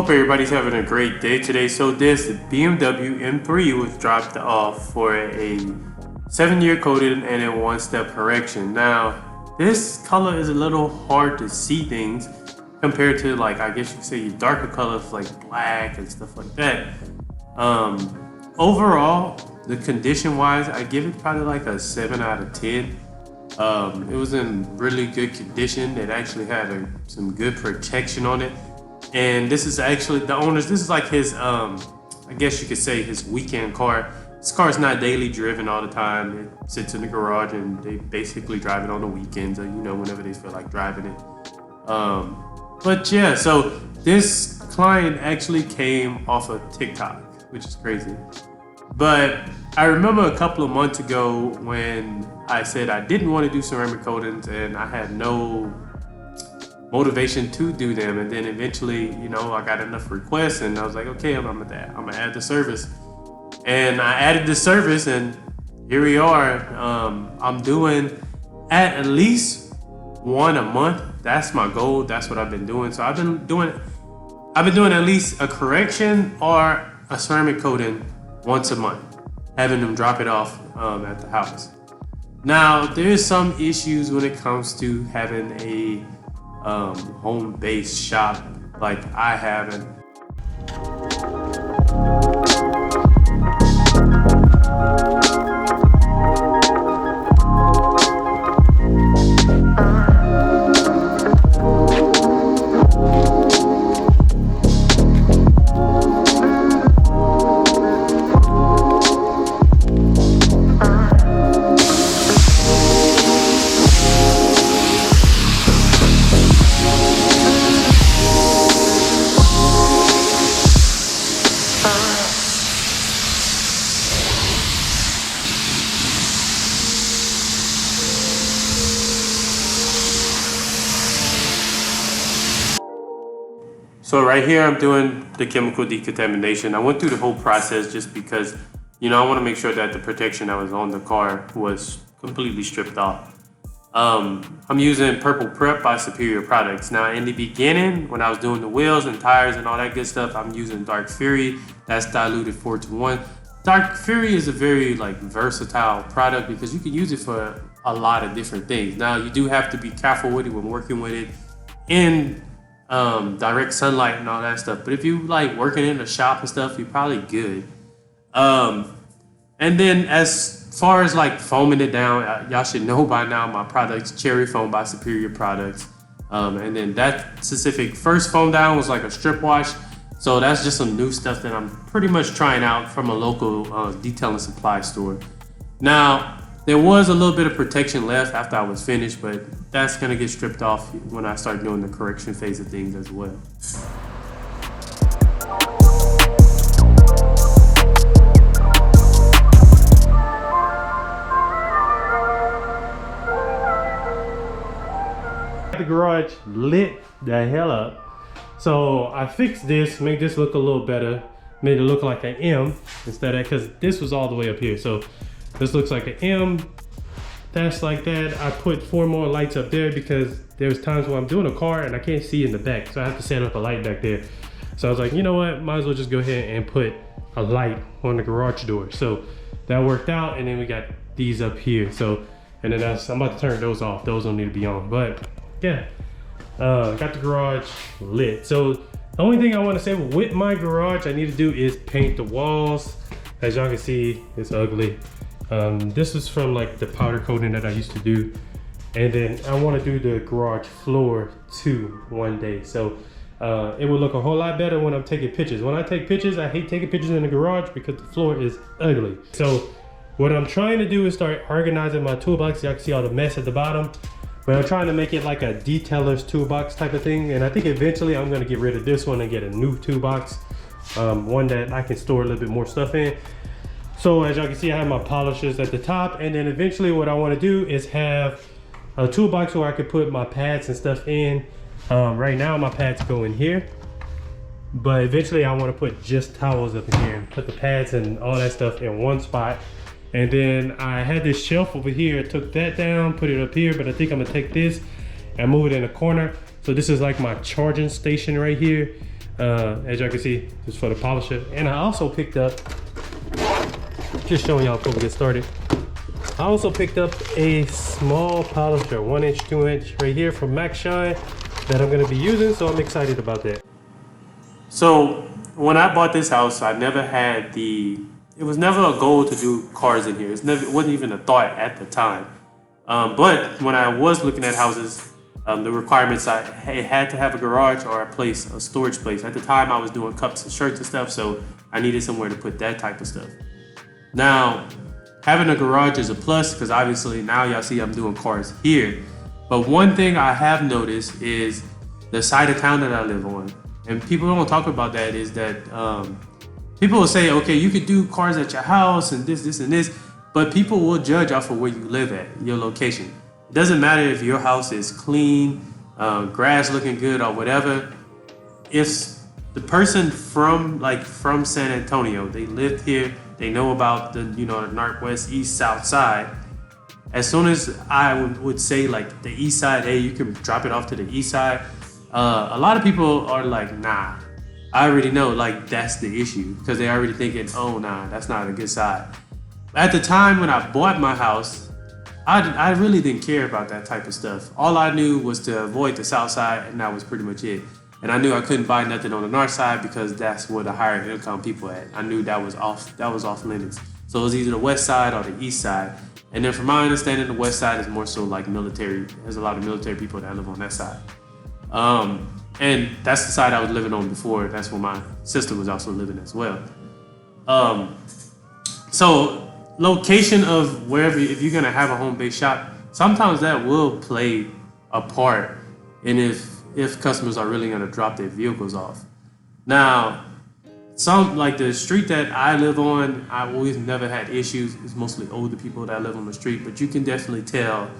Hope everybody's having a great day today. So this BMW M3 was dropped off for a 7-year coating and a 1-step correction. Now, this color is a little hard to see things compared to, like, I guess you could say darker colors like black and stuff like that. Overall, the condition wise, I give it probably like a 7 out of 10. It was in really good condition. It actually had some good protection on it. And this is actually the owner's, this is like his, I guess you could say his weekend car. This car is not daily driven all the time. It sits in the garage and they basically drive it on the weekends or, whenever they feel like driving it. But yeah, so this client actually came off of TikTok, which is crazy. But I remember a couple of months ago when I said I didn't want to do ceramic coatings and I had no motivation to do them, and then eventually, I got enough requests, and I was like, okay, I'm gonna add the service, and I added the service, and here we are. I'm doing at least one a month. That's my goal. That's what I've been doing. So I've been doing at least a correction or a ceramic coating once a month, having them drop it off at the house. Now, there's some issues when it comes to having a home-based shop like I have. And so right here, I'm doing the chemical decontamination. I went through the whole process just because, I want to make sure that the protection that was on the car was completely stripped off. I'm using Purple Prep by Superior Products. Now, in the beginning, when I was doing the wheels and tires and all that good stuff, I'm using Dark Fury. That's diluted 4:1. Dark Fury is a very versatile product because you can use it for a lot of different things. Now, you do have to be careful with it when working with it in direct sunlight and all that stuff. But if you like working in a shop and stuff, you're probably good. And then as far as foaming it down, y'all should know by now my product's Cherry Foam by Superior Products. And then that specific first foam down was like a strip wash. So that's just some new stuff that I'm pretty much trying out from a local detail and supply store. Now, there was a little bit of protection left after I was finished, but that's gonna get stripped off when I start doing the correction phase of things as well. The garage lit the hell up. So I fixed this, made this look a little better, made it look like an M instead of, because this was all the way up here. So this looks like an M, that's like that. I put 4 more lights up there because there's times when I'm doing a car and I can't see in the back. So I have to set up a light back there. So I was like, you know what, might as well just go ahead and put a light on the garage door. So that worked out, and then we got these up here. So, and then I'm about to turn those off. Those don't need to be on, but yeah. Got the garage lit. So the only thing I want to say with my garage I need to do is paint the walls. As y'all can see, it's ugly. This is from the powder coating that I used to do. And then I want to do the garage floor too one day. So it would look a whole lot better when I'm taking pictures. When I take pictures, I hate taking pictures in the garage because the floor is ugly. So what I'm trying to do is start organizing my toolbox. Y'all can see all the mess at the bottom. But I'm trying to make it like a detailer's toolbox type of thing. And I think eventually I'm gonna get rid of this one and get a new toolbox. One that I can store a little bit more stuff in. So as y'all can see, I have my polishers at the top. And then eventually what I wanna do is have a toolbox where I can put my pads and stuff in. Right now my pads go in here. But eventually I wanna put just towels up in here and put the pads and all that stuff in one spot. And then I had this shelf over here. I took that down, put it up here, but I think I'm gonna take this and move it in a corner. So this is like my charging station right here. as y'all can see, just for the polisher. And I also picked up, just showing y'all before we get started, I also picked up a small polisher, 1 inch, 2 inch right here from Max Shine that I'm gonna be using, so I'm excited about that. So when I bought this house, I never had it was never a goal to do cars in here. It wasn't even a thought at the time. But when I was looking at houses, the requirements, it had to have a garage or a storage place. At the time I was doing cups and shirts and stuff, so I needed somewhere to put that type of stuff. Now, having a garage is a plus because obviously now y'all see I'm doing cars here. But one thing I have noticed is the side of town that I live on. And people don't talk about that is that people will say, okay, you could do cars at your house and this and this, but people will judge off of where you live at, your location. It doesn't matter if your house is clean, grass looking good or whatever. If the person from San Antonio, they lived here, they know about the northwest, east, south side. As soon as I would say like the east side, hey, you can drop it off to the east side. A lot of people are like, nah, I already know, like that's the issue, because they already thinking, oh nah, that's not a good side. At the time when I bought my house, I really didn't care about that type of stuff. All I knew was to avoid the south side, and that was pretty much it. And I knew I couldn't buy nothing on the north side because that's where the higher income people at. I knew that was off limits. So it was either the west side or the east side. And then from my understanding, the west side is more so like military. There's a lot of military people that live on that side. And that's the side I was living on before. That's where my sister was also living as well. So location of wherever, if you're gonna have a home-based shop, sometimes that will play a part in if customers are really gonna drop their vehicles off. Now, some like the street that I live on, I've always never had issues. It's mostly older people that live on the street, but you can definitely tell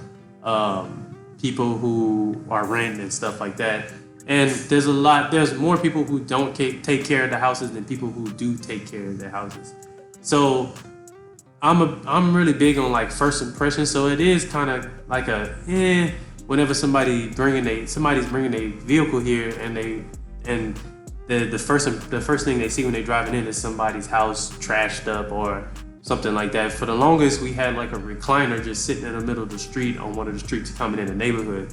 people who are renting and stuff like that. And there's more people who don't take care of the houses than people who do take care of their houses. So I'm really big on like first impressions. So it is kind of like whenever somebody's bringing a vehicle here and the first thing they see when they're driving in is somebody's house trashed up or something like that. For the longest, we had like a recliner just sitting in the middle of the street on one of the streets coming in the neighborhood.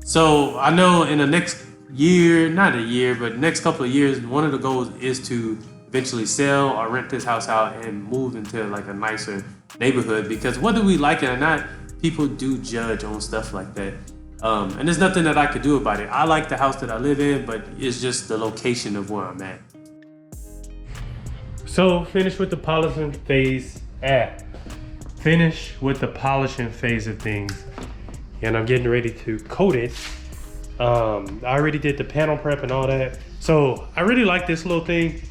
So I know in the next next couple of years, one of the goals is to eventually sell or rent this house out and move into like a nicer neighborhood, because whether we like it or not, people do judge on stuff like that. And there's nothing that I could do about it. I like the house that I live in, but it's just the location of where I'm at. So finished with the polishing phase. Finish with the polishing phase of things. And I'm getting ready to coat it. I already did the panel prep and all that. So I really like this little thing.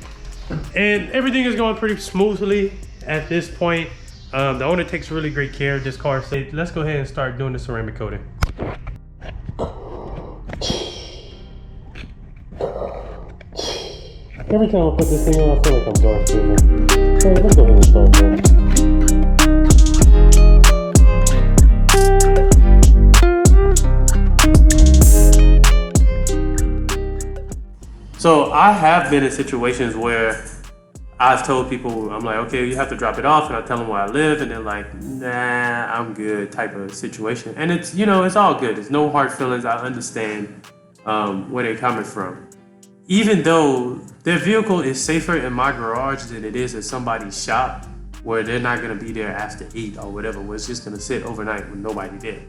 And everything is going pretty smoothly at this point. The owner takes really great care of this car. So let's go ahead and start doing the ceramic coating. Every time I put this thing on, I feel like I'm Darth Vader. So let's go ahead and start doing it. So I have been in situations where I've told people, I'm like, okay, you have to drop it off, and I tell them where I live, and they're like, nah, I'm good, type of situation. And it's, it's all good. There's no hard feelings. I understand where they're coming from. Even though their vehicle is safer in my garage than it is at somebody's shop, where they're not gonna be there after 8 or whatever, where it's just gonna sit overnight with nobody there.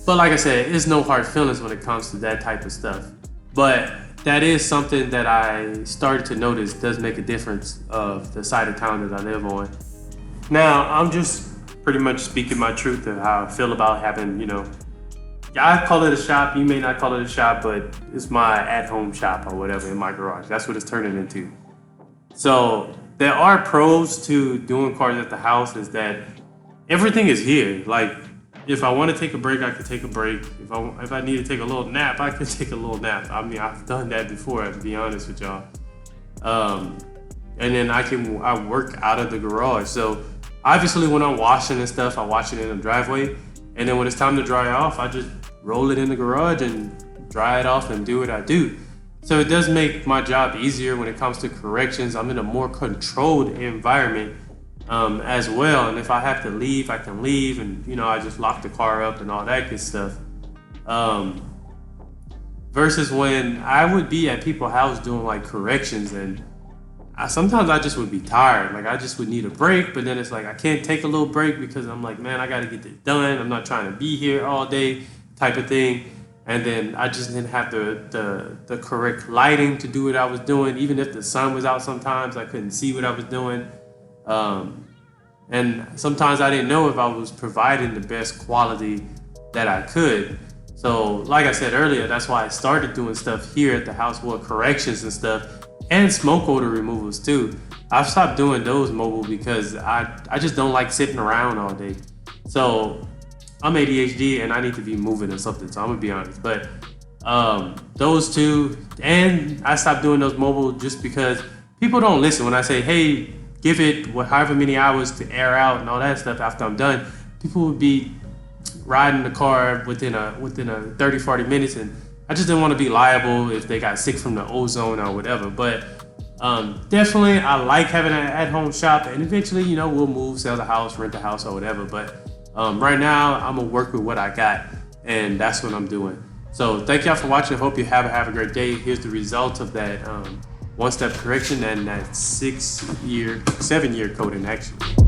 But like I said, it's no hard feelings when it comes to that type of stuff. But that is something that I started to notice does make a difference of the side of town that I live on. Now, I'm just pretty much speaking my truth of how I feel about having, I call it a shop, you may not call it a shop, but it's my at-home shop or whatever in my garage. That's what it's turning into. So there are pros to doing cars at the house, is that everything is here. Like, if I want to take a break, I can take a break. If I need to take a little nap, I can take a little nap. I mean, I've done that before, to be honest with y'all. And then I work out of the garage. So obviously when I'm washing and stuff, I wash it in the driveway. And then when it's time to dry off, I just roll it in the garage and dry it off and do what I do. So it does make my job easier when it comes to corrections. I'm in a more controlled environment as well. And if I have to leave, I can leave, and you know, I just lock the car up and all that good stuff. Versus when I would be at people's house doing like corrections, and sometimes I just would be tired. Like I just would need a break, but then it's like I can't take a little break because I'm like, man, I got to get this done. I'm not trying to be here all day, type of thing. And then I just didn't have the correct lighting to do what I was doing. Even if the sun was out, sometimes I couldn't see what I was doing. And sometimes I didn't know if I was providing the best quality that I could. So like I said earlier, that's why I started doing stuff here at the house, with corrections and stuff, and smoke odor removals too. I've stopped doing those mobile because I just don't like sitting around all day. So I'm ADHD and I need to be moving or something, so I'm gonna be honest. But those two, and I stopped doing those mobile just because people don't listen when I say, hey, give it however many hours to air out and all that stuff after I'm done. People would be riding the car within a 30-40 minutes, and I just didn't want to be liable if they got sick from the ozone or whatever. But definitely I like having an at-home shop, and eventually, you know, we'll move, sell the house, rent the house or whatever. But right now I'm gonna work with what I got, and that's what I'm doing. So thank y'all for watching. Hope you have a great day. Here's the result of that one-step correction and that 7-year coating actually.